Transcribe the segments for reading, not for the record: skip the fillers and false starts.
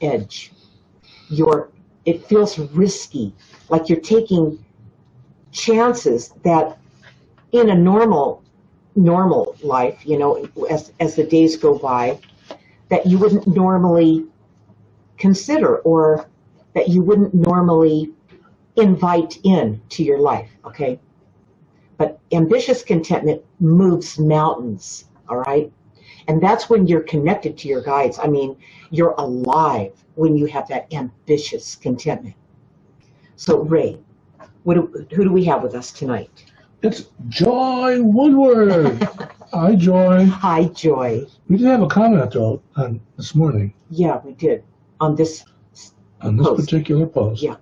edge. It feels risky, like you're taking chances that in a normal life, as the days go by, that you wouldn't normally consider, or that you wouldn't normally invite in to your life, okay? But ambitious contentment moves mountains, all right? And that's when you're connected to your guides. I mean, you're alive when you have that ambitious contentment. So, Ray, who do we have with us tonight? It's Joy Woodward. Hi, Joy. Hi, Joy. We did have a comment, though, on this morning. Yeah, we did. On this particular post. Yeah.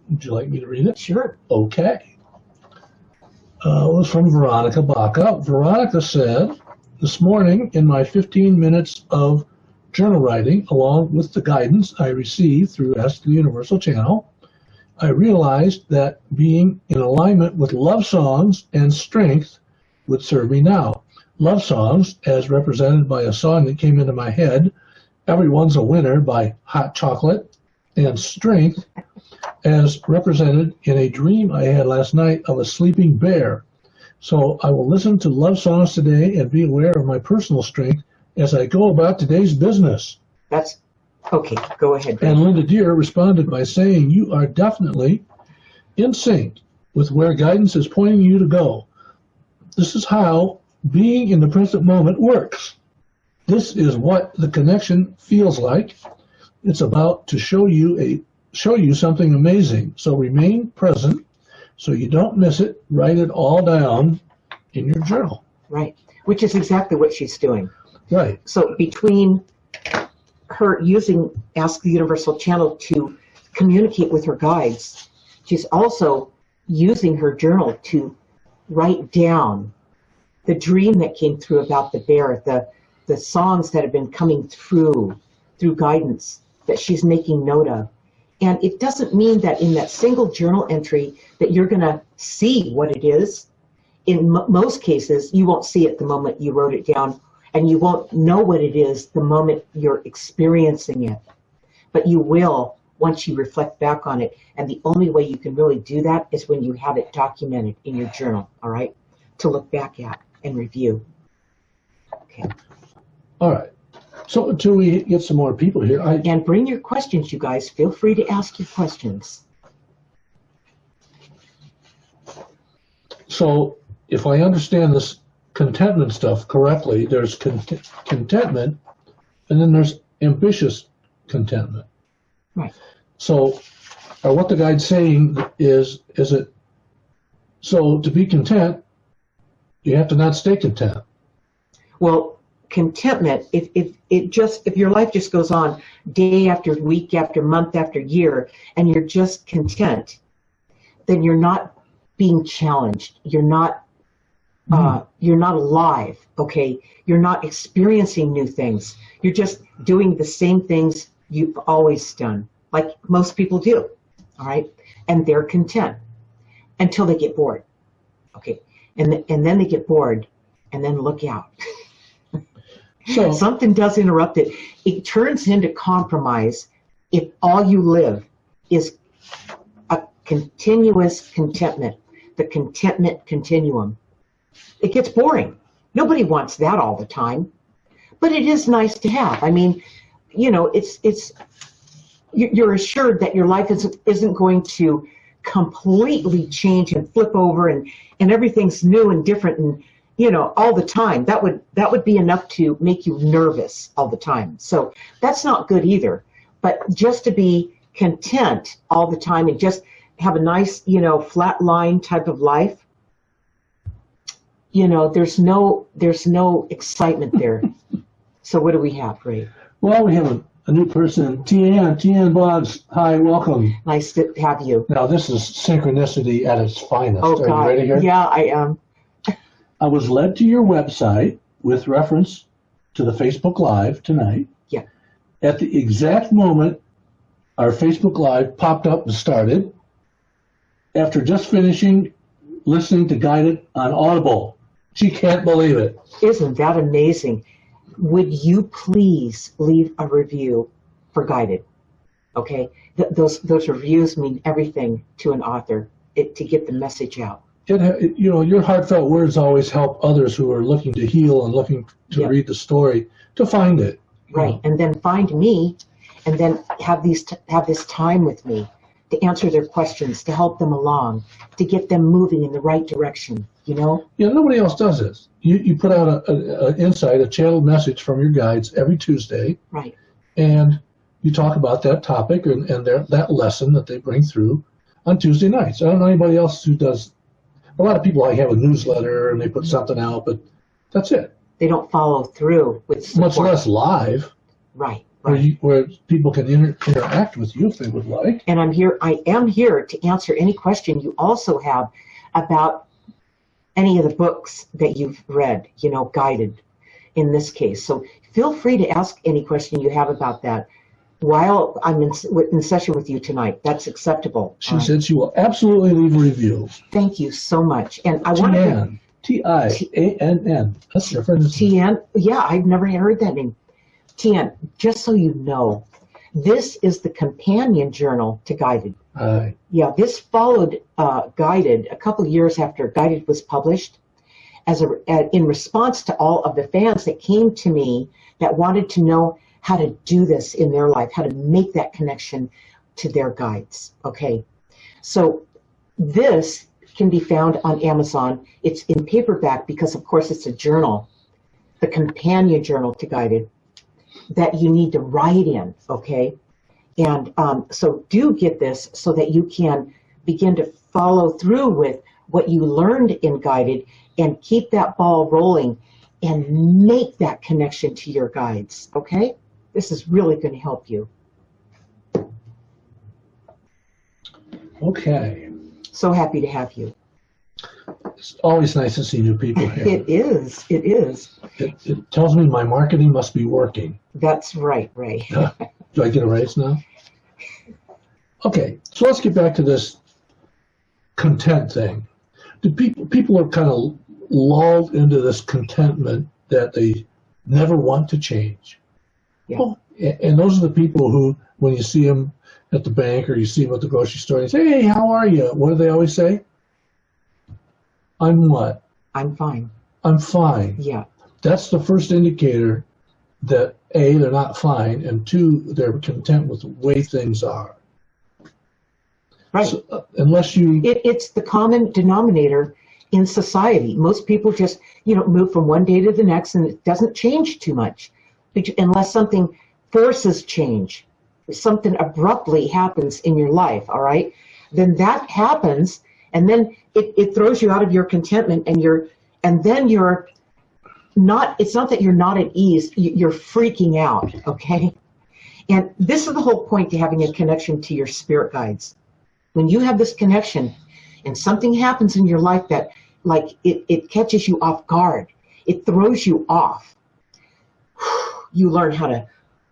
Would you like me to read it? Sure. Okay. It was from Veronica Baca. Veronica said, this morning in my 15 minutes of journal writing, along with the guidance I received through Ask the Universal channel, I realized that being in alignment with love songs and strength would serve me now. Love songs, as represented by a song that came into my head, Everyone's a Winner by Hot Chocolate, and strength, as represented in a dream I had last night of a sleeping bear. So I will listen to love songs today and be aware of my personal strength as I go about today's business. That's okay. Go ahead. And Linda Deir responded by saying, you are definitely in sync with where guidance is pointing you to go. This is how being in the present moment works. This is what the connection feels like. It's about to show you something amazing. So remain present so you don't miss it. Write it all down in your journal. Right, which is exactly what she's doing. Right. So between her using Ask the Universal channel to communicate with her guides, she's also using her journal to write down the dream that came through about the bear, the songs that have been coming through guidance that she's making note of. And it doesn't mean that in that single journal entry that you're going to see what it is. In most cases, you won't see it the moment you wrote it down, and you won't know what it is the moment you're experiencing it. But you will once you reflect back on it. And the only way you can really do that is when you have it documented in your journal, all right, to look back at and review. Okay. All right. So until we get some more people here, and bring your questions, you guys. Feel free to ask your questions. So if I understand this contentment stuff correctly, there's contentment, and then there's ambitious contentment. Right. So what the guide's saying is it, so to be content, you have to not stay content. Well, contentment, if your life just goes on day after week after month after year, and you're just content, then you're not being challenged. You're not alive. Okay, you're not experiencing new things. You're just doing the same things you've always done, like most people do. All right, and they're content until they get bored. Okay, and then they get bored, and then look out. So something does interrupt it. It turns into compromise if all you live is a continuous contentment, the contentment continuum. It gets boring. Nobody wants that all the time, but it is nice to have. I mean, you're assured that your life isn't going to completely change and flip over and everything's new and different and all the time. That would be enough to make you nervous all the time. So that's not good either. But just to be content all the time and just have a nice, flat line type of life, there's no excitement there. So what do we have, Ray? Well, we have a new person, Tian Boggs. Hi, welcome. Nice to have you. Now, this is synchronicity at its finest. Oh, God. Are you ready here? Yeah, I am. I was led to your website with reference to the Facebook Live tonight. Yeah. At the exact moment our Facebook Live popped up and started, after just finishing listening to Guided on Audible. She can't believe it. Isn't that amazing? Would you please leave a review for guided. Okay, those reviews mean everything to an author to get the message out. Your heartfelt words always help others who are looking to heal and looking to read the story to find it. Right, and then find me, and then have this time with me to answer their questions, to help them along, to get them moving in the right direction. Nobody else does this. You put out an insight, a channeled message from your guides every Tuesday. Right. And you talk about that topic and that lesson that they bring through on Tuesday nights. I don't know anybody else who does. A lot of people have a newsletter and they put something out, but that's it. They don't follow through with support. Much less live. Right. Where people can interact with you if they would like. And I am here to answer any question you also have about any of the books that you've read, guided in this case. So feel free to ask any question you have about that while I'm in session with you tonight. That's acceptable. She said she will absolutely leave a review. Thank you so much. And I want to... Tiann. That's your friend. Tiann. Yeah, I've never heard that name. Tiann, just so you know, this is the companion journal to Guided. Yeah, this followed Guided a couple of years after Guided was published, in response to all of the fans that came to me that wanted to know how to do this in their life, how to make that connection to their guides. Okay, so this can be found on Amazon. It's in paperback because, of course, it's a journal, the companion journal to Guided, that you need to write in, okay? And so do get this so that you can begin to follow through with what you learned in Guided and keep that ball rolling and make that connection to your guides, okay? This is really going to help you. Okay. So happy to have you. It's always nice to see new people here. It is. It is. It tells me my marketing must be working. That's right, Ray. Do I get a raise now? Okay, so let's get back to this content thing. People are kind of lulled into this contentment that they never want to change. Yeah. Well, and those are the people who, when you see them at the bank or you see them at the grocery store, and you say, "Hey, how are you?" What do they always say? I'm what? I'm fine. I'm fine. Yeah. That's the first indicator that A, they're not fine, and two, they're content with the way things are. Right. So, unless you... It's the common denominator in society. Most people just, move from one day to the next, and it doesn't change too much. Unless something forces change, something abruptly happens in your life, all right? Then that happens, and then it throws you out of your contentment, and then you're not, it's not that you're not at ease, you're freaking out, okay? And this is the whole point to having a connection to your spirit guides. When you have this connection and something happens in your life that, like, it catches you off guard, it throws you off, you learn how to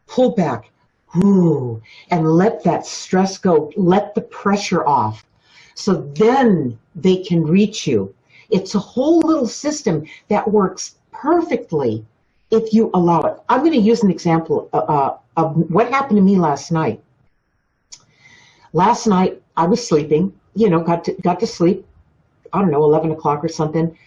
pull back, and let that stress go, let the pressure off, so then they can reach you. It's a whole little system that works perfectly if you allow it. I'm going to use an example of what happened to me last night. Last night, I was sleeping, got to sleep, I don't know, 11 o'clock or something,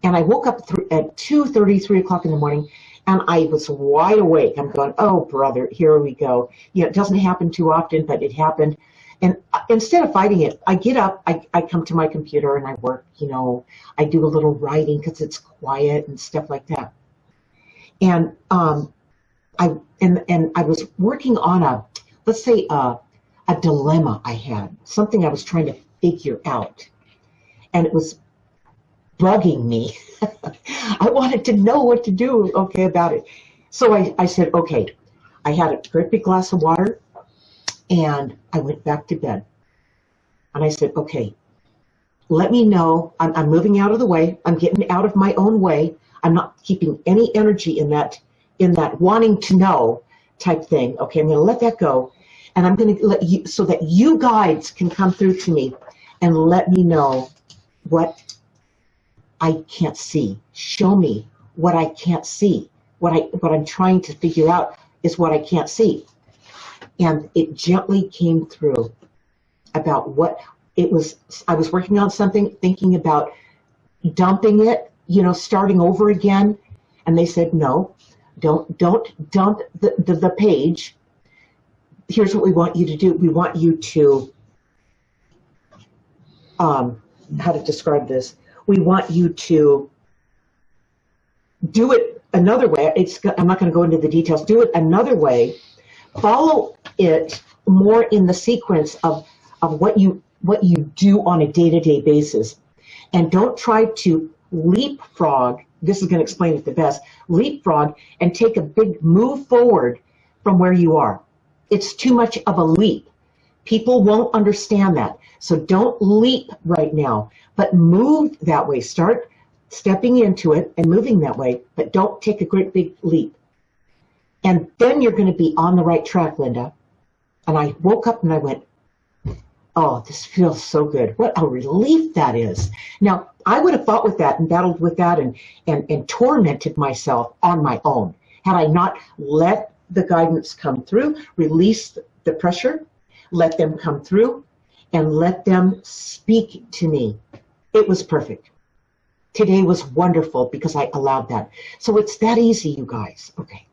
and I woke up at 2:30, 3 o'clock in the morning, and I was wide awake. I'm going, oh, brother, here we go. It doesn't happen too often, but it happened. And instead of fighting it, I get up, I come to my computer and I work, I do a little writing because it's quiet and stuff like that. And I was working on let's say a dilemma I had, something I was trying to figure out. And it was bugging me. I wanted to know what to do, about it. So I said, okay, I had a great big glass of water, and I went back to bed. And I said, okay, let me know. I'm moving out of the way. I'm getting out of my own way. I'm not keeping any energy in that wanting to know type thing. Okay, I'm going to let that go. And I'm going to let you, so that you guides can come through to me and let me know what I can't see. Show me what I can't see. What I'm trying to figure out is what I can't see. And it gently came through about what it was. I was working on something, thinking about dumping it, starting over again. And they said, no, don't dump the page. Here's what we want you to do. We want you to, how to describe this? We want you to do it another way. I'm not going to go into the details. Do it another way. Follow it more in the sequence of what you do on a day-to-day basis. And don't try to leapfrog. This is going to explain it the best. Leapfrog and take a big move forward from where you are. It's too much of a leap. People won't understand that. So don't leap right now, but move that way. Start stepping into it and moving that way, but don't take a great big leap. And then you're going to be on the right track, Linda. And I woke up and I went, oh, this feels so good. What a relief that is. Now, I would have fought with that and battled with that and tormented myself on my own had I not let the guidance come through, release the pressure, let them come through, and let them speak to me. It was perfect. Today was wonderful because I allowed that. So it's that easy, you guys. Okay.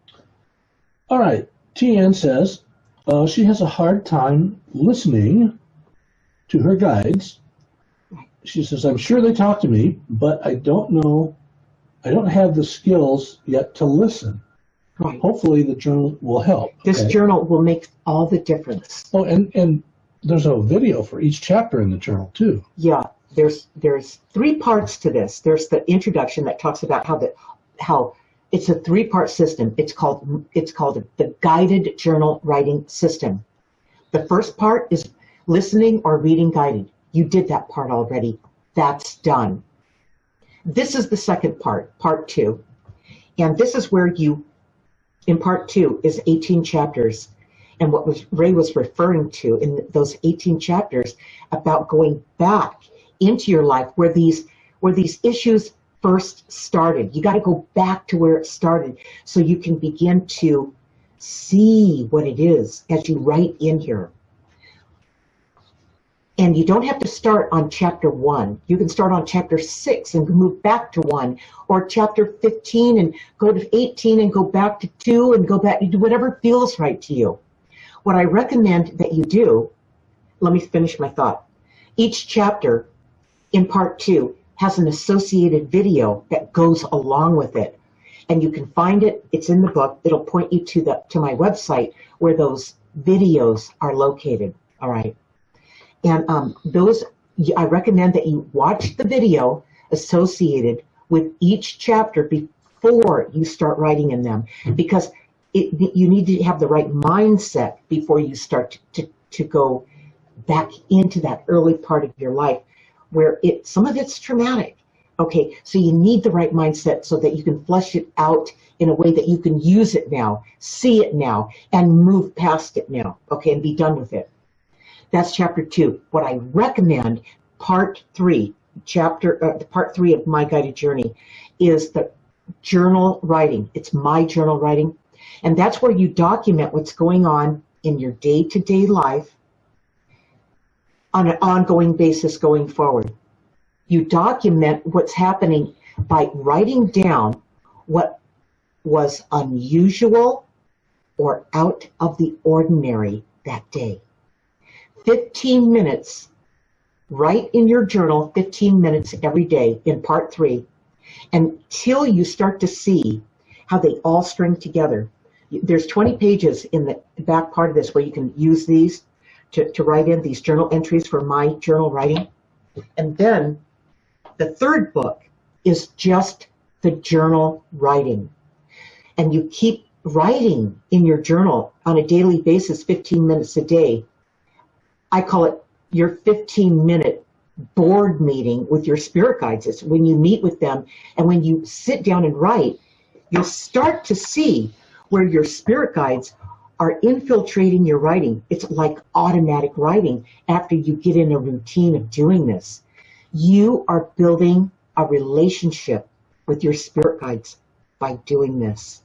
All right. TN says she has a hard time listening to her guides. She says, I'm sure they talk to me, but I don't have the skills yet to listen. Right. Hopefully the journal will help. This journal will make all the difference. Oh, and there's a video for each chapter in the journal too. Yeah, there's 3 parts to this. There's the introduction that talks about how it's a 3-part system. It's called the guided journal writing system. The first part is listening or reading guided. You did that part already. That's done. This is the second part, part 2. And this is where in part 2 is 18 chapters. And what Ray was referring to in those 18 chapters about going back into your life where these issues first started. You got to go back to where it started so you can begin to see what it is as you write in here. And you don't have to start on chapter 1. You can start on chapter 6 and move back to 1, or chapter 15 and go to 18 and go back to 2 and go back. You do whatever feels right to you. What I recommend that you do, let me finish my thought. Each chapter in part 2 has an associated video that goes along with it. And you can find it. It's in the book. It'll point you to my website where those videos are located. All right. And I recommend that you watch the video associated with each chapter before you start writing in them, because you need to have the right mindset before you start to go back into that early part of your life where some of it's traumatic. Okay, so you need the right mindset so that you can flesh it out in a way that you can use it now, see it now, and move past it now, okay, and be done with it. That's chapter 2. What I recommend, part 3 of My Guided Journey, is the journal writing. It's my journal writing. And that's where you document what's going on in your day-to-day life on an ongoing basis going forward. You document what's happening by writing down what was unusual or out of the ordinary that day. 15 minutes, write in your journal 15 minutes every day in part 3 until you start to see how they all string together. There's 20 pages in the back part of this where you can use these to write in these journal entries for my journal writing. And then the third book is just the journal writing. And you keep writing in your journal on a daily basis, 15 minutes a day. I call it your 15-minute board meeting with your spirit guides. It's when you meet with them and when you sit down and write, you'll start to see where your spirit guides are infiltrating your writing. It's like automatic writing after you get in a routine of doing this. You are building a relationship with your spirit guides by doing this,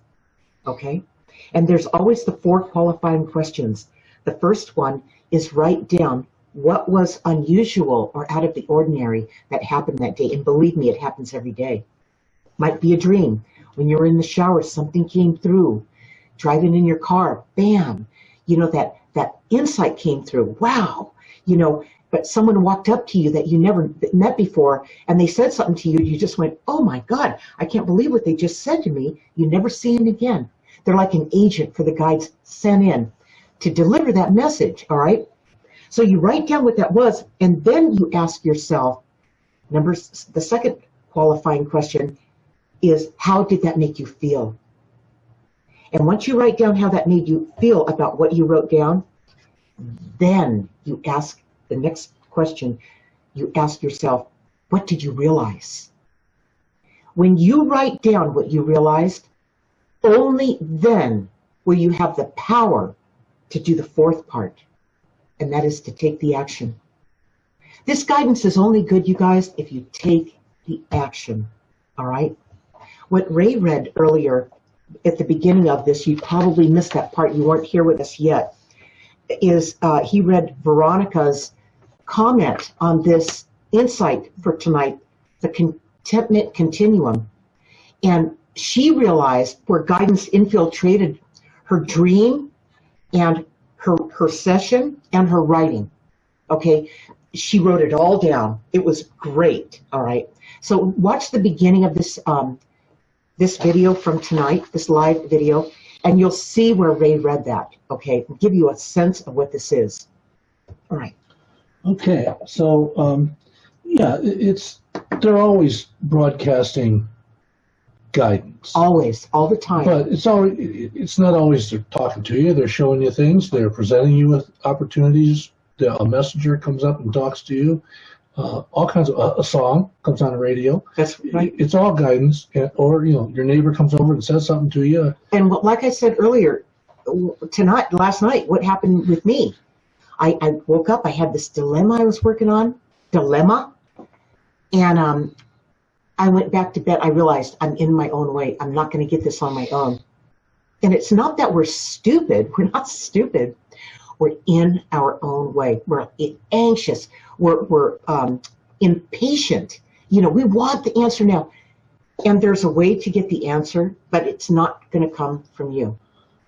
okay? And there's always the 4 qualifying questions. The first one is write down what was unusual or out of the ordinary that happened that day. And believe me, it happens every day. Might be a dream. When you were in the shower, something came through. Driving in your car, bam, that insight came through. Wow, but someone walked up to you that you never met before, and they said something to you. You just went, oh my God, I can't believe what they just said to me. You never see them again. They're like an agent for the guides sent in to deliver that message, all right? So you write down what that was, and then you ask yourself, the second qualifying question is, how did that make you feel? And once you write down how that made you feel about what you wrote down, then you ask the next question. You ask yourself, what did you realize? When you write down what you realized, only then will you have the power to do the fourth part, and that is to take the action. This guidance is only good, you guys, if you take the action, all right? What Ray read earlier at the beginning of this, you probably missed that part, you weren't here with us yet, is he read Veronica's comment on this insight for tonight, the Contentment Continuum. And she realized where guidance infiltrated her dream and her session and her writing. Okay, she wrote it all down. It was great, all right? So watch the beginning of this this video from tonight, this live video, and you'll see where Ray read that, okay? I'll give you a sense of what this is. All right. Okay, so, yeah, they're always broadcasting guidance. Always, all the time. But it's not always they're talking to you, they're showing you things, they're presenting you with opportunities. A messenger comes up and talks to you. All kinds of, a song comes on the radio. That's right. It's all guidance, or your neighbor comes over and says something to you. And like I said earlier, last night, what happened with me? I woke up, I had this dilemma I was working on, and I went back to bed. I realized I'm in my own way. I'm not going to get this on my own. And it's not that we're stupid. We're not stupid. We're in our own way. We're anxious. We're impatient. We want the answer now. And there's a way to get the answer, but it's not going to come from you.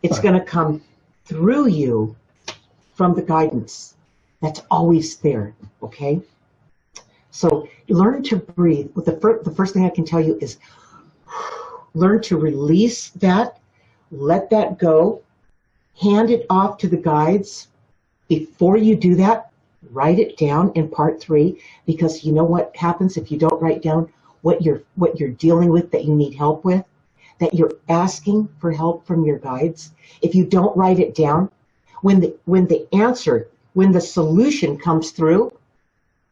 It's going to come through you from the guidance that's always there, okay? So learn to breathe. The first thing I can tell you is learn to release that, let that go, hand it off to the guides. Before you do that, write it down in part 3, because you know what happens if you don't write down what you're dealing with, that you need help with, that you're asking for help from your guides. If you don't write it down, when the solution comes through,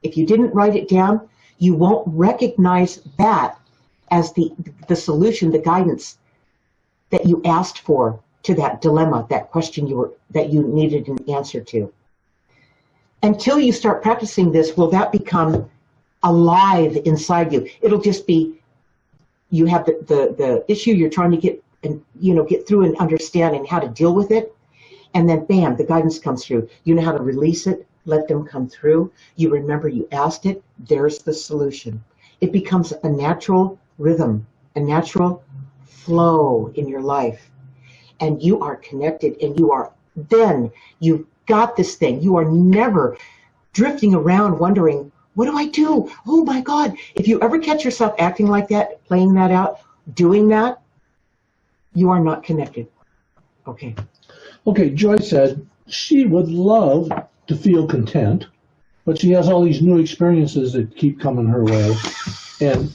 if you didn't write it down, you won't recognize that as the solution, the guidance that you asked for to that dilemma, that question that you needed an answer to. Until you start practicing this, will that become alive inside you? It'll just be, you have the issue you're trying to get through and understand and how to deal with it, and then bam, the guidance comes through. You know how to release it, let them come through. You remember you asked it, there's the solution. It becomes a natural rhythm, a natural flow in your life. And you are connected, and you've got this thing. You are never drifting around wondering, what do I do? Oh my God. If you ever catch yourself acting like that, playing that out, doing that, you are not connected. Okay. Okay, Joy said she would love to feel content, but she has all these new experiences that keep coming her way, and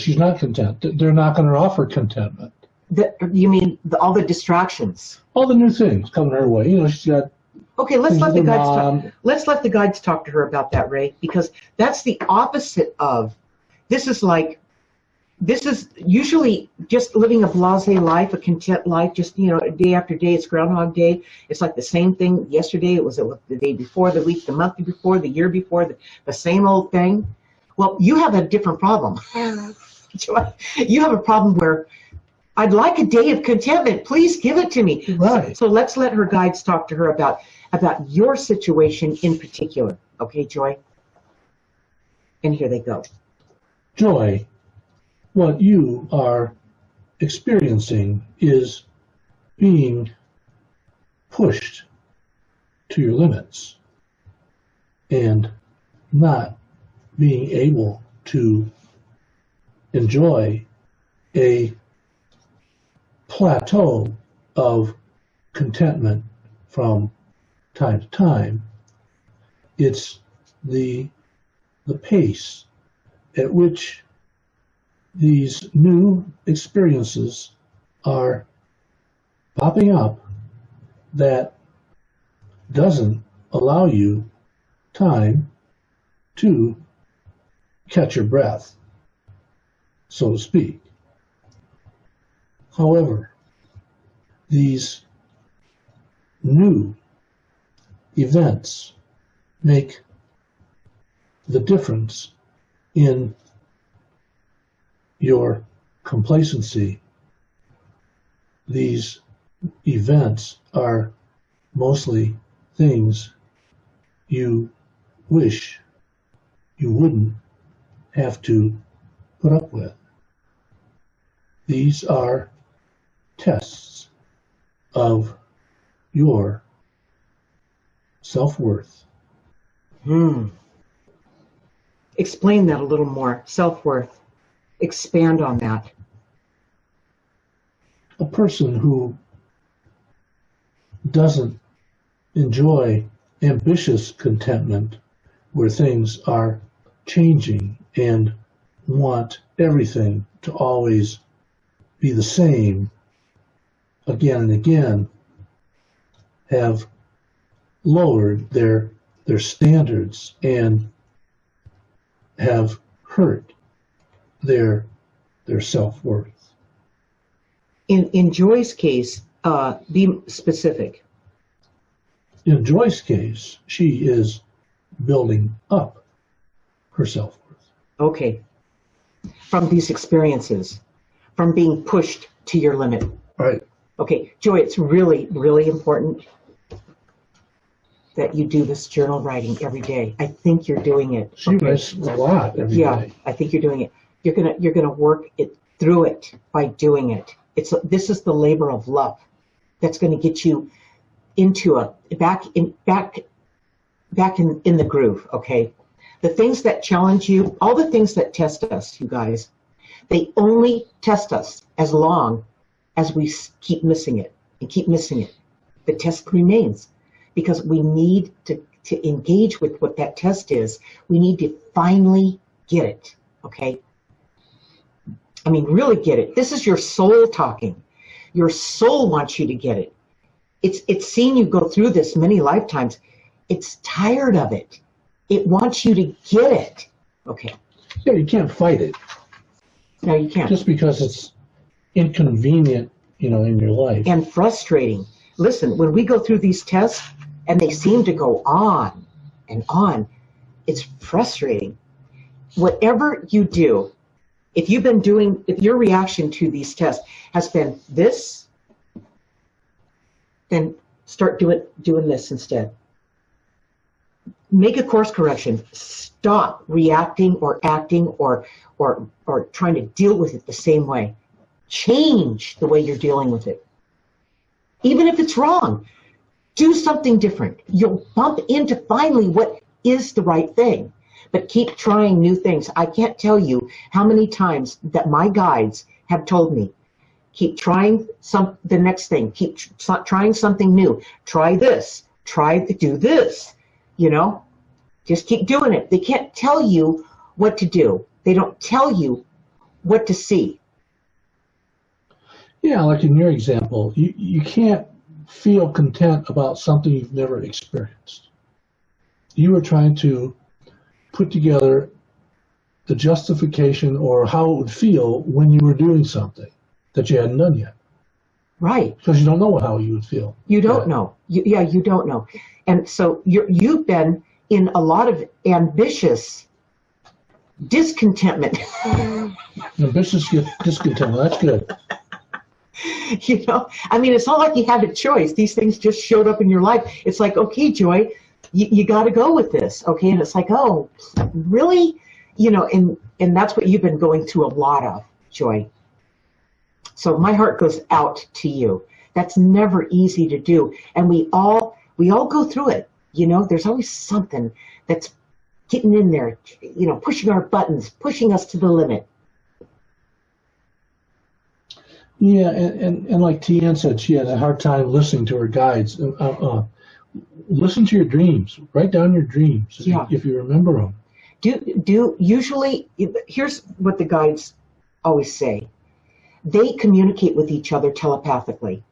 she's not content. They're not going to offer contentment. You mean all the distractions? All the new things coming her way. She's got. Okay, let's let the guides talk. Let's let the guides talk to her about that, Ray, because that's the opposite of. This is usually just living a blasé life, a content life. Just day after day, it's Groundhog Day. It's like the same thing. Yesterday, it was the day before, the week, the month before, the year before, the same old thing. Well, you have a different problem. You have a problem where. I'd like a day of contentment. Please give it to me. Right. So let's let her guides talk to her about about your situation in particular. Okay, Joy? And here they go. Joy, what you are experiencing is being pushed to your limits and not being able to enjoy a plateau of contentment from time to time. It's the pace at which these new experiences are popping up that doesn't allow you time to catch your breath, so to speak. However, these new events make the difference in your complacency. These events are mostly things you wish you wouldn't have to put up with. These are tests of your self-worth. Explain that a little more. Self-worth. Expand on that. A person who doesn't enjoy ambitious contentment where things are changing and want everything to always be the same again and again have lowered their standards and have hurt their self-worth. In Joy's case, be specific. In Joy's case, she is building up her self-worth. Okay. From these experiences, from being pushed to your limit. Right. Okay, Joy, it's really, really important that you do this journal writing every day. I think you're doing it. She writes a lot every day. Yeah, I think you're doing it. You're gonna work it through it by doing it. This is the labor of love that's going to get you into back in the groove. Okay, the things that challenge you, all the things that test us, you guys, they only test us as long as we keep missing it and keep missing it. The test remains because we need to engage with what that test is. We need to finally get it. Okay. I mean, really get it. This is your soul talking. Your soul wants you to get it. It's seen you go through this many lifetimes. It's tired of it. It wants you to get it. Okay. Yeah, you can't fight it. No, you can't. Just because it's inconvenient, in your life. And frustrating. Listen, when we go through these tests and they seem to go on and on, it's frustrating. Whatever you do, if your reaction to these tests has been this, then start doing this instead. Make a course correction. Stop reacting or acting or trying to deal with it the same way. Change the way you're dealing with it. Even if it's wrong, do something different. You'll bump into finally what is the right thing. But keep trying new things. I can't tell you how many times that my guides have told me, keep trying the next thing. Keep trying something new. Try this. Do this. Just keep doing it. They can't tell you what to do. They don't tell you what to see. Yeah, like in your example, you can't feel content about something you've never experienced. You were trying to put together the justification or how it would feel when you were doing something that you hadn't done yet. Right. Because you don't know how you would feel. You don't know. You don't know. And so you've been in a lot of ambitious discontentment. Ambitious discontentment, that's good. You know, I mean, it's not like you had a choice. These things just showed up in your life. It's like, okay, Joy, you got to go with this, okay? And it's like, oh, really? You know, and that's what you've been going through a lot of, Joy. So my heart goes out to you. That's never easy to do, and we all go through it. You know, there's always something that's getting in there, you know, pushing our buttons, pushing us to the limit. Yeah, and like Tian said, she had a hard time listening to her guides. Listen to your dreams. Write down your dreams if you remember them. Usually, here's what the guides always say. They communicate with each other telepathically.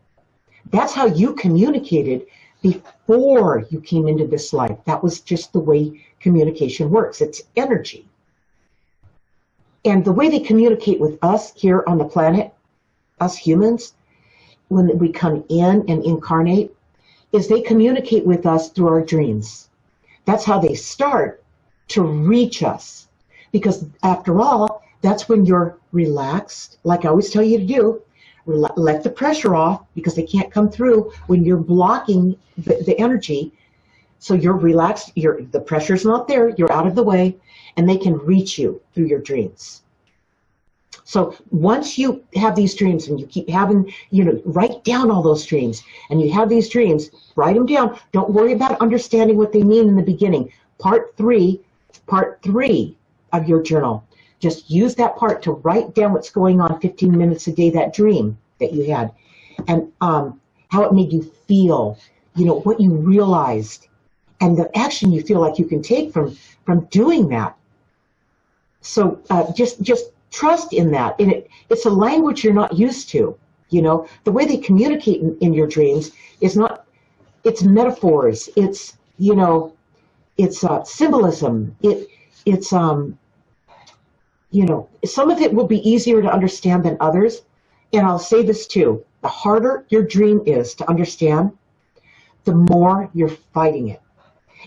That's how you communicated before you came into this life. That was just the way communication works. It's energy. And the way they communicate with us here on the planet, us humans, when we come in and incarnate, is they communicate with us through our dreams. That's how they start to reach us. Because after all, that's when you're relaxed, like I always tell you to do. Let the pressure off, because they can't come through when you're blocking the energy. So you're relaxed, the pressure's not there, you're out of the way, and they can reach you through your dreams. So once you have these dreams and you keep having, you know, write down all those dreams, and you have these dreams, write them down. Don't worry about understanding what they mean in the beginning. Part three of your journal. Just use that part to write down what's going on 15 minutes a day, that dream that you had, and how it made you feel, you know, what you realized, and the action you feel like you can take from doing that. So just trust in that. And it's a language you're not used to. You know, the way they communicate in your dreams is not, it's metaphors, it's, you know, it's symbolism, it's you know, some of it will be easier to understand than others. And I'll say this too, the harder your dream is to understand, the more you're fighting it.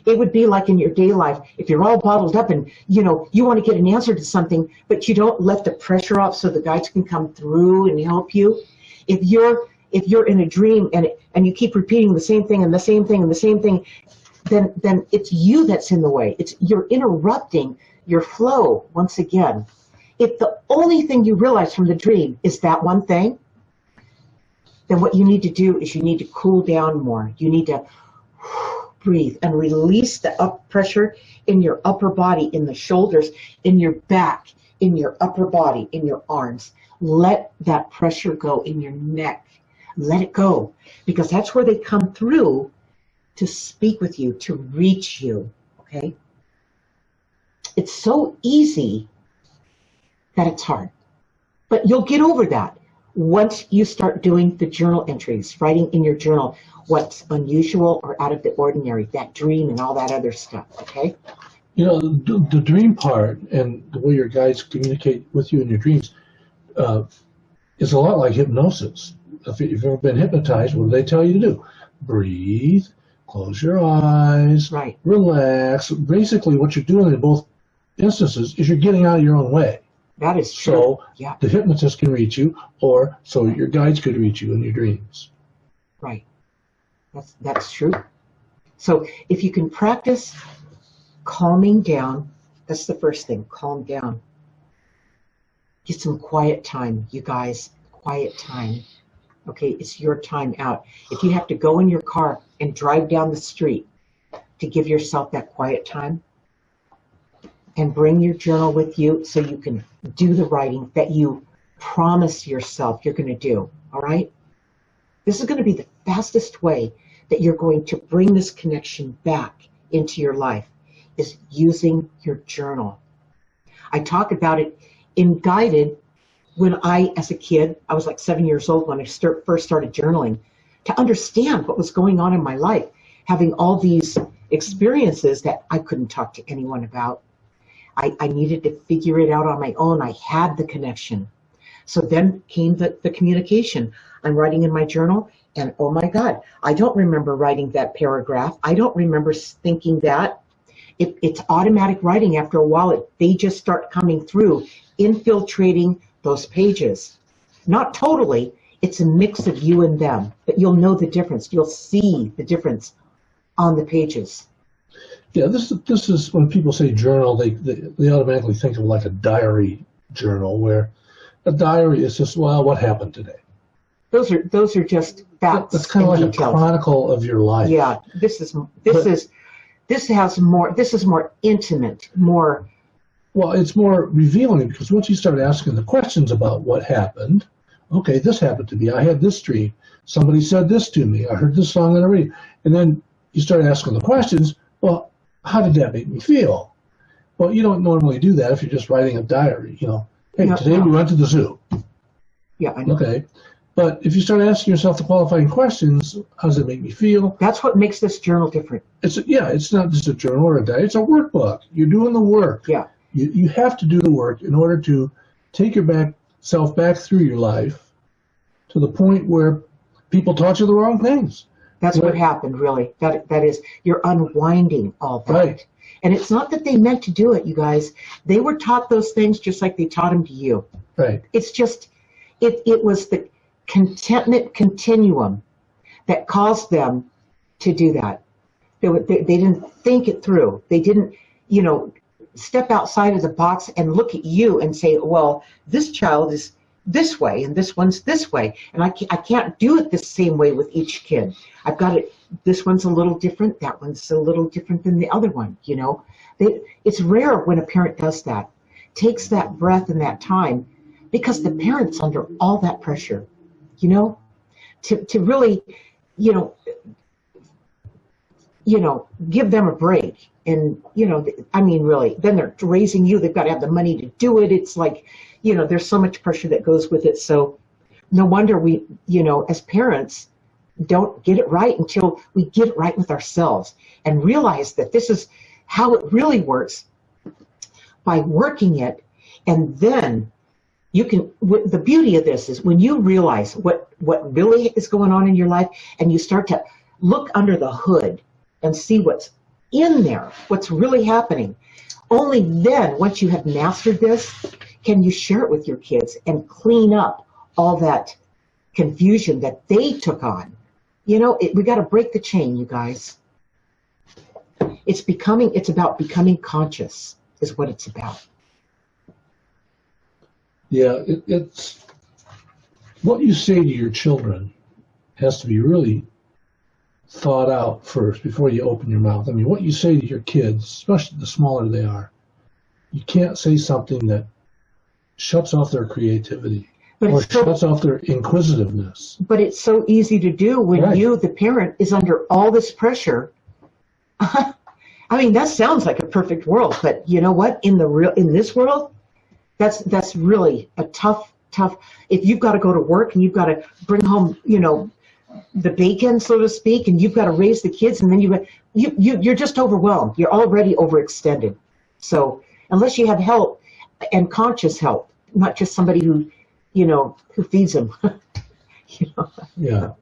It would be like in your day life, if you're all bottled up and, you know, you want to get an answer to something, but you don't let the pressure off so the guides can come through and help you. If you're in a dream and you keep repeating the same thing and the same thing and the same thing, then it's you that's in the way. You're interrupting your flow once again. If the only thing you realize from the dream is that one thing, then what you need to do is you need to cool down more. You need to breathe and release the up pressure in your upper body, in the shoulders, in your back, in your upper body, in your arms. Let that pressure go in your neck. Let it go, because that's where they come through to speak with you, to reach you, okay? It's so easy that it's hard. But you'll get over that once you start doing the journal entries, writing in your journal what's unusual or out of the ordinary, that dream and all that other stuff, okay? You know, the dream part and the way your guides communicate with you in your dreams is a lot like hypnosis. If you've ever been hypnotized, what do they tell you to do? Breathe, close your eyes, right, relax. Basically, what you're doing in both instances is you're getting out of your own way. That is true. So yeah, the hypnotist can reach you, or so your guides could reach you in your dreams. Right. That's true. So if you can practice calming down, that's the first thing, calm down. Get some quiet time, you guys, quiet time. Okay, it's your time out. If you have to go in your car and drive down the street to give yourself that quiet time, and bring your journal with you so you can do the writing that you promise yourself you're going to do, all right? This is going to be the fastest way that you're going to bring this connection back into your life, is using your journal. I talk about it in Guided when as a kid, I was like 7 years old when I first started journaling, to understand what was going on in my life, having all these experiences that I couldn't talk to anyone about. I needed to figure it out on my own. I had the connection. So then came the communication. I'm writing in my journal, and oh my God, I don't remember writing that paragraph. I don't remember thinking that. It's automatic writing. After a while, they just start coming through, infiltrating those pages. Not totally, It's a mix of you and them, but you'll know the difference. You'll see the difference on the pages. Yeah, this is when people say journal, they automatically think of like a diary journal, where a diary is just, well, what happened today. Those are just facts. That's kind of like details. A chronicle of your life. Yeah, this is more intimate, more. Well, it's more revealing, because once you start asking the questions about what happened, okay, this happened to me. I had this dream. Somebody said this to me. I heard this song on the radio. And then you start asking the questions, well, how did that make me feel? Well, you don't normally do that if you're just writing a diary. Hey, today we went to the zoo. Yeah, I know. Okay. But if you start asking yourself the qualifying questions, how does it make me feel? That's what makes this journal different. It's not just a journal or a diary. It's a workbook. You're doing the work. Yeah. You have to do the work in order to take yourself back through your life to the point where people taught you the wrong things. That's what happened, really. That is, you're unwinding all that. Right. And it's not that they meant to do it, you guys. They were taught those things just like they taught them to you. Right. It's just, it was the Contentment Continuum that caused them to do that. They didn't think it through. They didn't, step outside of the box and look at you and say, well, this child is this way and this one's this way, and I can't do it the same way with each kid. I've got it. This one's a little different. That one's a little different than the other one. It's rare when a parent does that, takes that breath and that time, because the parent's under all that pressure, to really, give them a break. And, really, then they're raising you. They've got to have the money to do it. It's like, there's so much pressure that goes with it. So no wonder we, as parents, don't get it right until we get it right with ourselves and realize that this is how it really works, by working it. And then you can, the beauty of this is when you realize what really is going on in your life, and you start to look under the hood and see what's in there, what's really happening. Only then, once you have mastered this, can you share it with your kids and clean up all that confusion that they took on. We got to break the chain, you guys. It's about becoming conscious, is what it's about. Yeah, it's what you say to your children has to be really thought out first before you open your mouth. I mean, what you say to your kids, especially the smaller they are, you can't say something that shuts off their creativity or shuts off their inquisitiveness. But it's so easy to do when you, the parent, is under all this pressure. I mean, that sounds like a perfect world, but you know what? In this world, that's really a tough. If you've got to go to work and you've got to bring home, the bacon, so to speak, and you've got to raise the kids, and then you're just overwhelmed. You're already overextended. So unless you have help, and conscious help, not just somebody who feeds them. Yeah.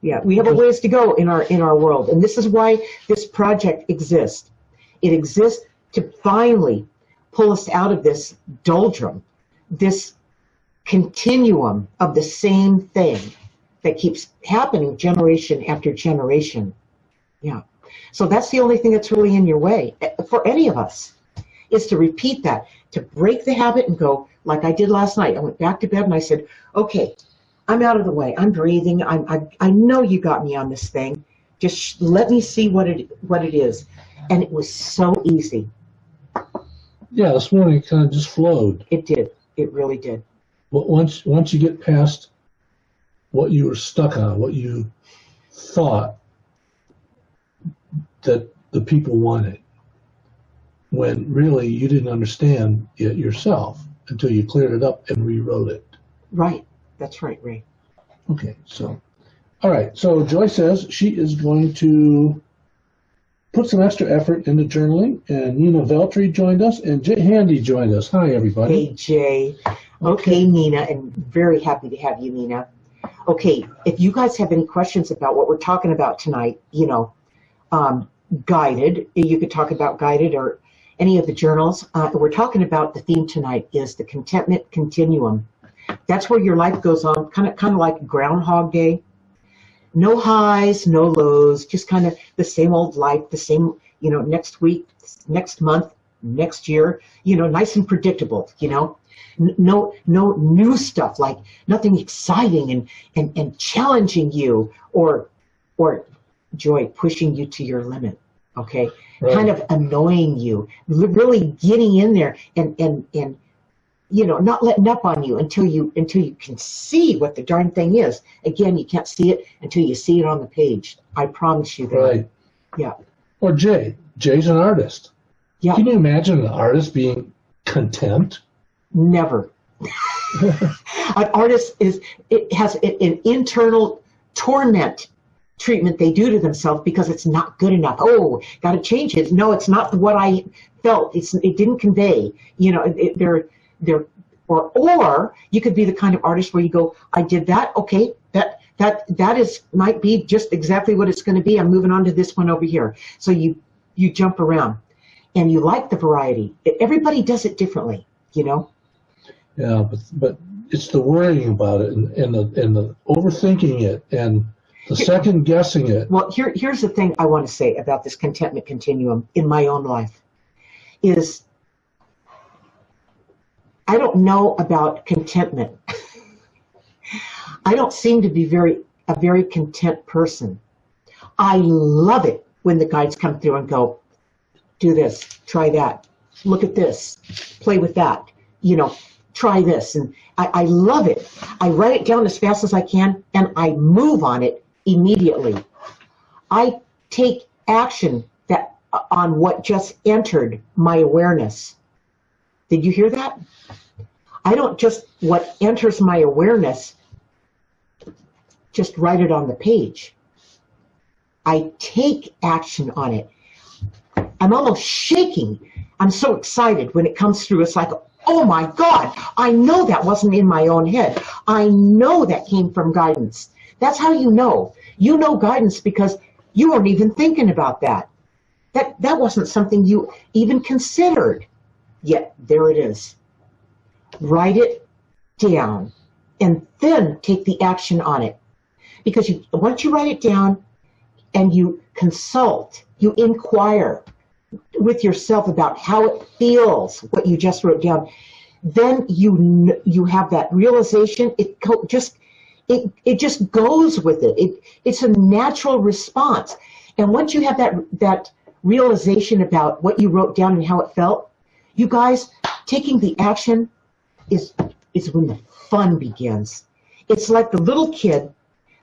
Yeah, we have a ways to go in our world, and this is why this project exists. It exists to finally pull us out of this doldrum, this continuum of the same thing that keeps happening generation after generation. Yeah. So that's the only thing that's really in your way for any of us, is to repeat that, to break the habit and go, like I did last night. I went back to bed and I said, okay, I'm out of the way. I'm breathing. I know you got me on this thing. Just let me see what it is. And it was so easy. Yeah, this morning it kind of just flowed. It did. It really did. But once you get past what you were stuck on, what you thought that the people wanted, when really you didn't understand it yourself until you cleared it up and rewrote it. Right. That's right, Ray. Okay, so, all right. So Joy says she is going to put some extra effort into journaling, and Nina Veltri joined us, and Jay Handy joined us. Hi, everybody. Hey, Jay. Okay, Nina, and very happy to have you, Nina. Okay, if you guys have any questions about what we're talking about tonight, guided, you could talk about guided or any of the journals. We're talking about the theme tonight is the Contentment Continuum. That's where your life goes on, kind of like Groundhog Day. No highs, no lows, just kind of the same old life, the same, next week, next month, next year, nice and predictable, No new stuff, like nothing exciting and challenging you or joy, pushing you to your limit, okay? Right. Kind of annoying you, really getting in there and not letting up on you until you can see what the darn thing is. Again, you can't see it until you see it on the page. I promise you that. Right. Yeah. Or Jay's an artist. Yeah. Can you imagine an artist being content? Never. An artist has an internal torment treatment they do to themselves because it's not good enough. Oh, got to change it. No, it's not what I felt. It didn't convey. Or you could be the kind of artist where you go, I did that. Okay, that might be just exactly what it's going to be. I'm moving on to this one over here. So you jump around, and you like the variety. Everybody does it differently, Yeah, but it's the worrying about it and the overthinking it and the second guessing it. Well, here's the thing I want to say about this contentment continuum in my own life is I don't know about contentment. I don't seem to be a very content person. I love it when the guides come through and go, do this, try that, look at this, play with that, try this. And I love it. I write it down as fast as I can and I move on it immediately. I take action on what just entered my awareness. Did you hear that? I don't just, what enters my awareness, just write it on the page. I take action on it. I'm almost shaking. I'm so excited when it comes through. It's like, oh my God, I know that wasn't in my own head. I know that came from guidance. That's how you know. You know guidance because you weren't even thinking about that. That wasn't something you even considered. Yet there it is. Write it down and then take the action on it. Because once you write it down and you consult, you inquire with yourself about how it feels, what you just wrote down, then you have that realization. It just goes with it. It's a natural response. And once you have that realization about what you wrote down and how it felt, you guys, taking the action is when the fun begins. It's like the little kid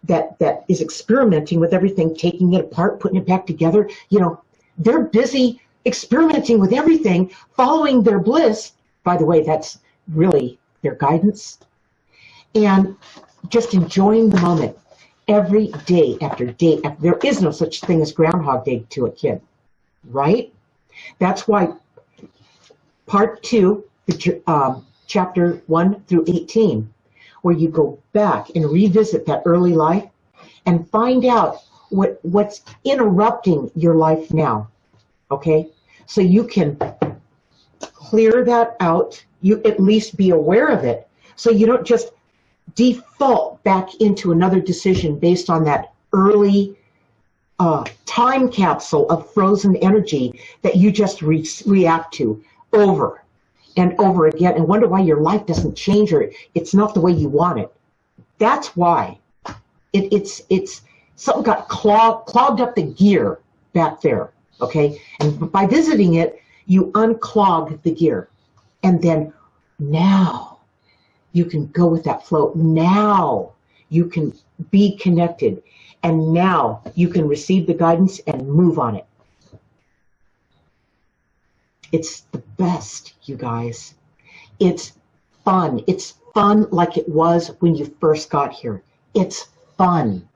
that is experimenting with everything, taking it apart, putting it back together. They're busy experimenting with everything, following their bliss. By the way, that's really their guidance. And just enjoying the moment every day after day. There is no such thing as Groundhog Day to a kid, right? That's why part 2, chapter 1 through 18, where you go back and revisit that early life and find out what's interrupting your life now, okay? So you can clear that out, you at least be aware of it, so you don't just default back into another decision based on that early time capsule of frozen energy that you just react to over and over again and wonder why your life doesn't change or it's not the way you want it. That's why. It's something got clogged up the gear back there, okay? And by visiting it, you unclog the gear. And then now you can go with that flow. Now you can be connected. And now you can receive the guidance and move on it. It's the best, you guys. It's fun. It's fun like it was when you first got here. It's fun.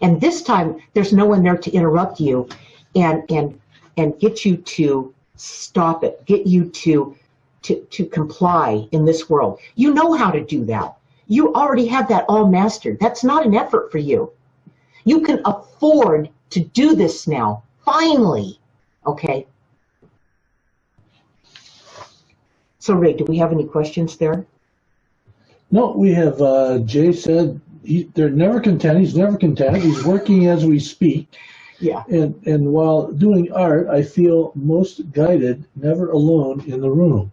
And this time, there's no one there to interrupt you and get you to stop it, get you to comply in this world. You know how to do that. You already have that all mastered. That's not an effort for you. You can afford to do this now, finally, okay? So, Ray, do we have any questions there? No, we have Jay said they're never content. He's never content. He's working as we speak. Yeah. And while doing art, I feel most guided, never alone in the room.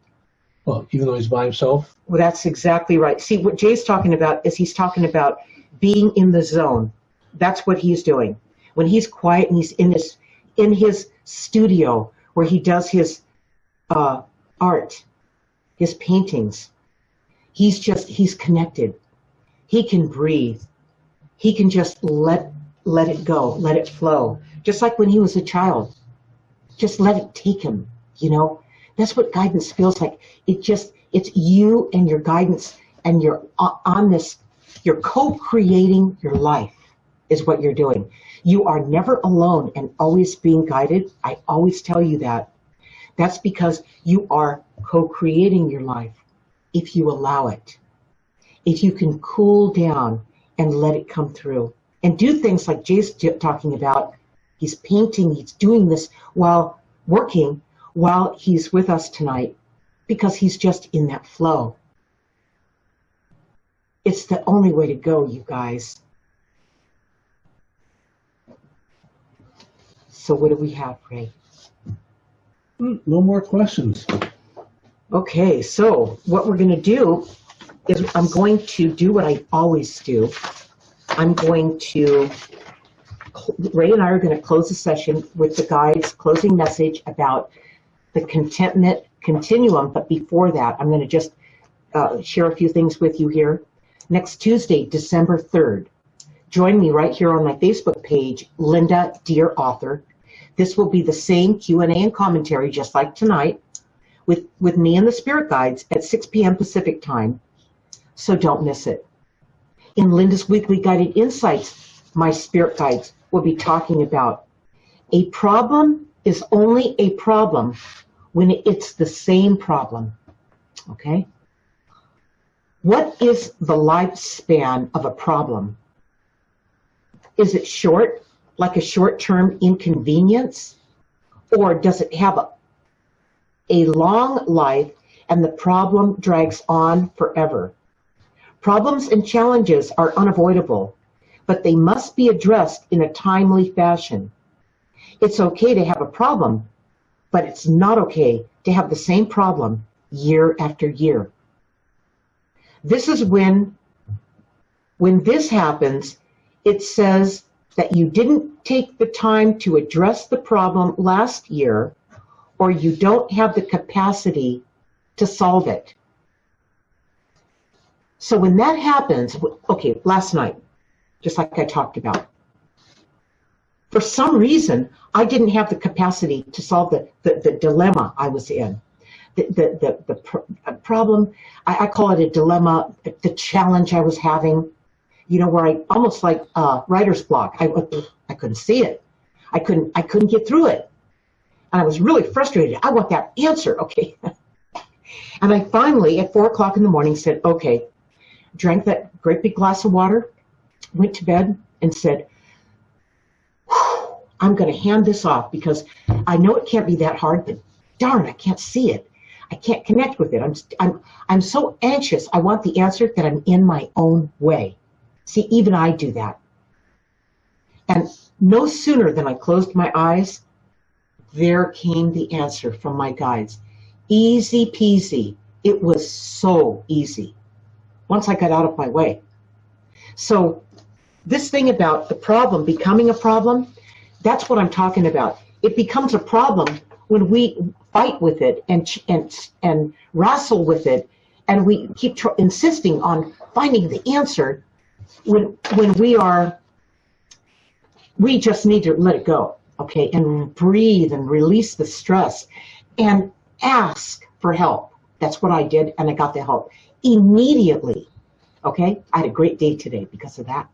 Well, even though he's by himself. Well, that's exactly right. See, what Jay's talking about is he's talking about being in the zone. That's what he's doing. When he's quiet and he's in his studio where he does his art, his paintings, he's connected. He can breathe. He can just let it go, let it flow. Just like when he was a child. Just let it take him, you know? That's what guidance feels like. It's you and your guidance, and you're on this, you're co-creating your life is what you're doing. You are never alone and always being guided. I always tell you that. That's because you are co-creating your life if you allow it. If you can cool down and let it come through. And do things like Jay's talking about. He's painting, he's doing this while working, while he's with us tonight, because he's just in that flow. It's the only way to go, you guys. So what do we have, Ray? No more questions. Okay, so what we're going to do is I'm going to do what I always do. I'm going to, Ray and I are going to close the session with the guide's closing message about the Contentment Continuum. But before that, I'm going to just share a few things with you here. Next Tuesday, December 3rd, join me right here on my Facebook page, Linda Deir Author. This will be the same Q&A and commentary, just like tonight, with me and the Spirit Guides at 6 p.m. Pacific Time. So don't miss it. In Linda's Weekly Guided Insights, my Spirit Guides will be talking about a problem is only a problem when it's the same problem. Okay? What is the lifespan of a problem? Is it short, like a short-term inconvenience? Or does it have a long life and the problem drags on forever? Problems and challenges are unavoidable, but they must be addressed in a timely fashion. It's okay to have a problem, but it's not okay to have the same problem year after year. This is when this happens, it says that you didn't take the time to address the problem last year, or you don't have the capacity to solve it. So when that happens, okay, last night, just like I talked about, for some reason, I didn't have the capacity to solve the dilemma I was in. The problem, I call it a dilemma, the challenge I was having, you know, where I almost like writer's block. I couldn't see it. I couldn't get through it. And I was really frustrated. I want that answer, okay? And I finally, at 4 o'clock in the morning, said, okay, drank that great big glass of water, went to bed, and said, I'm going to hand this off because I know it can't be that hard, but darn, I can't see it. I can't connect with it. I'm so anxious. I want the answer that I'm in my own way. See, even I do that. And no sooner than I closed my eyes, there came the answer from my guides. Easy peasy. It was so easy once I got out of my way. So this thing about the problem becoming a problem, that's what I'm talking about. It becomes a problem when we fight with it and wrestle with it, and we keep insisting on finding the answer when we just need to let it go, okay, and breathe and release the stress and ask for help. That's what I did, and I got the help immediately, okay? I had a great day today because of that.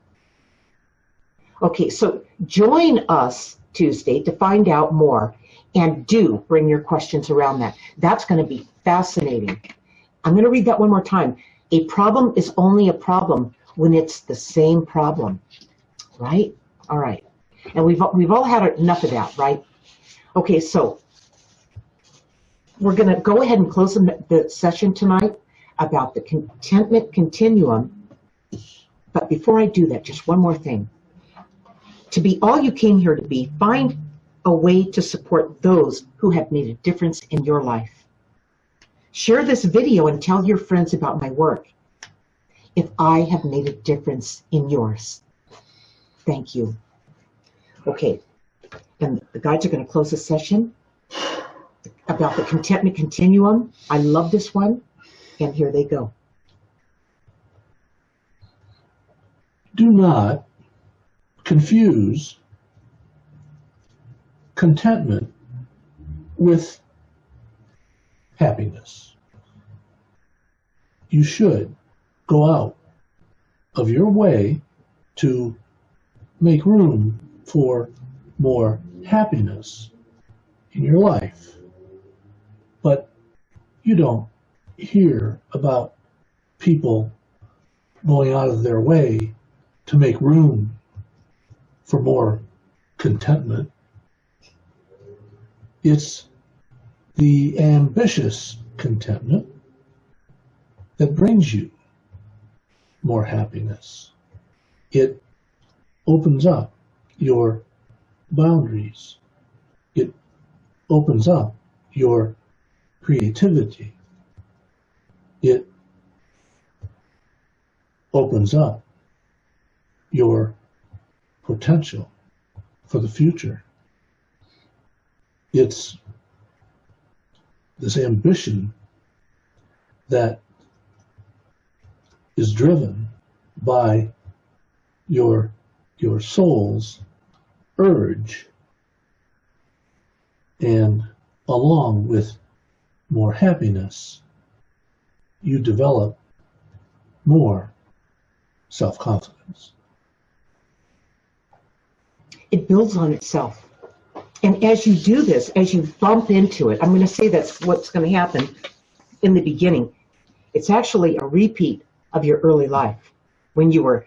Okay, so join us Tuesday to find out more, and do bring your questions around that. That's going to be fascinating. I'm going to read that one more time. A problem is only a problem when it's the same problem, right? All right. And we've all had enough of that, right? Okay, so we're going to go ahead and close the session tonight. about the contentment continuum. But before I do that, just one more thing. To be all you came here to be, find a way to support those who have made a difference in your life. Share this video and tell your friends about my work. If I have made a difference in yours, thank you. Okay, and the guides are going to close the session about the contentment continuum. I love this one, and here they go. Do not confuse contentment with happiness. You should go out of your way to make room for more happiness in your life. But you don't hear about people going out of their way to make room for more contentment. It's the ambitious contentment that brings you more happiness. It opens up your boundaries. It opens up your creativity. It opens up your potential for the future. It's this ambition that is driven by your soul's urge, and along with more happiness, you develop more self-confidence. It builds on itself. And as you do this, as you bump into it, I'm going to say that's what's going to happen in the beginning. It's actually a repeat of your early life when you were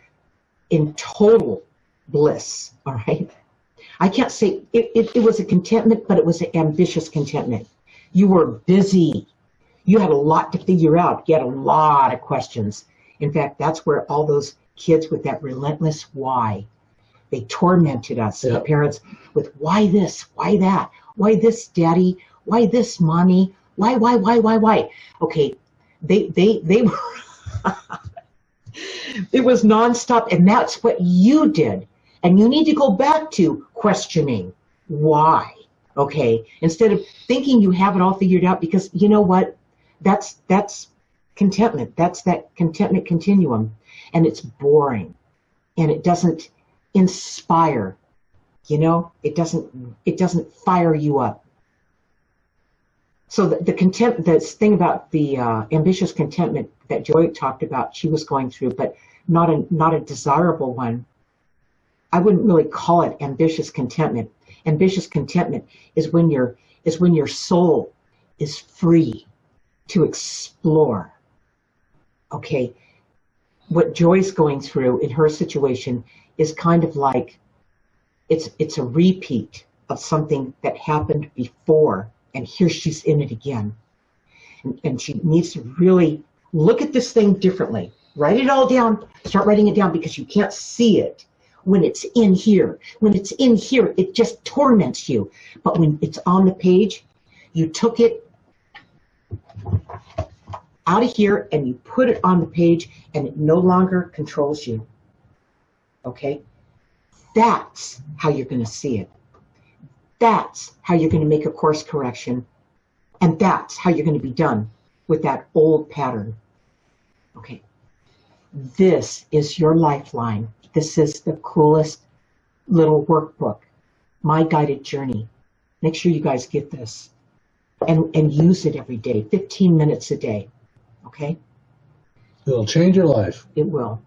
in total bliss, all right? I can't say it was a contentment, but it was an ambitious contentment. You were busy. You had a lot to figure out. You had a lot of questions. In fact, that's where all those kids with that relentless why, they tormented us, the parents, with why this, why that, why this, daddy, why this, mommy, why? Okay, they were, it was nonstop, and that's what you did. And you need to go back to questioning why, okay? Instead of thinking you have it all figured out, because you know what? That's contentment. That's that contentment continuum. And it's boring. And it doesn't inspire, you know? It doesn't fire you up. So this thing about the ambitious contentment that Joy talked about, she was going through, but not a desirable one. I wouldn't really call it ambitious contentment. Ambitious contentment is when your soul is free to explore. Okay, what Joy's going through in her situation is kind of like it's a repeat of something that happened before, and here she's in it again. And she needs to really look at this thing differently. Write it all down. Start writing it down, because you can't see it when it's in here. When it's in here, it just torments you. But when it's on the page, you took it out of here and you put it on the page, and it no longer controls you. Okay? That's how you're going to see it. That's how you're going to make a course correction. And that's how you're going to be done with that old pattern. Okay. This is your lifeline. This is the coolest little workbook, My Guided Journey. Make sure you guys get this and use it every day, 15 minutes a day. Okay? It'll change your life. It will.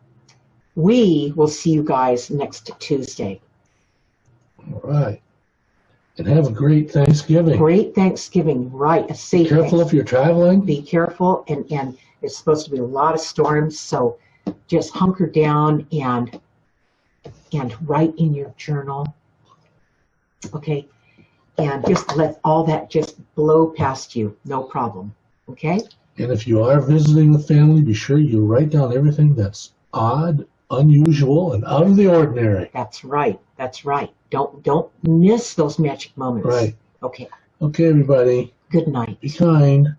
We will see you guys next Tuesday. All right. And have a great Thanksgiving. Great Thanksgiving, right. A safe Be careful if you're traveling. Be careful, and there's supposed to be a lot of storms, so just hunker down and write in your journal, okay? And just let all that just blow past you, no problem, okay? And if you are visiting the family, be sure you write down everything that's odd, unusual, and out of the ordinary. That's right. That's right. Don't miss those magic moments. Right. Okay. Okay, everybody. Good night. Be kind.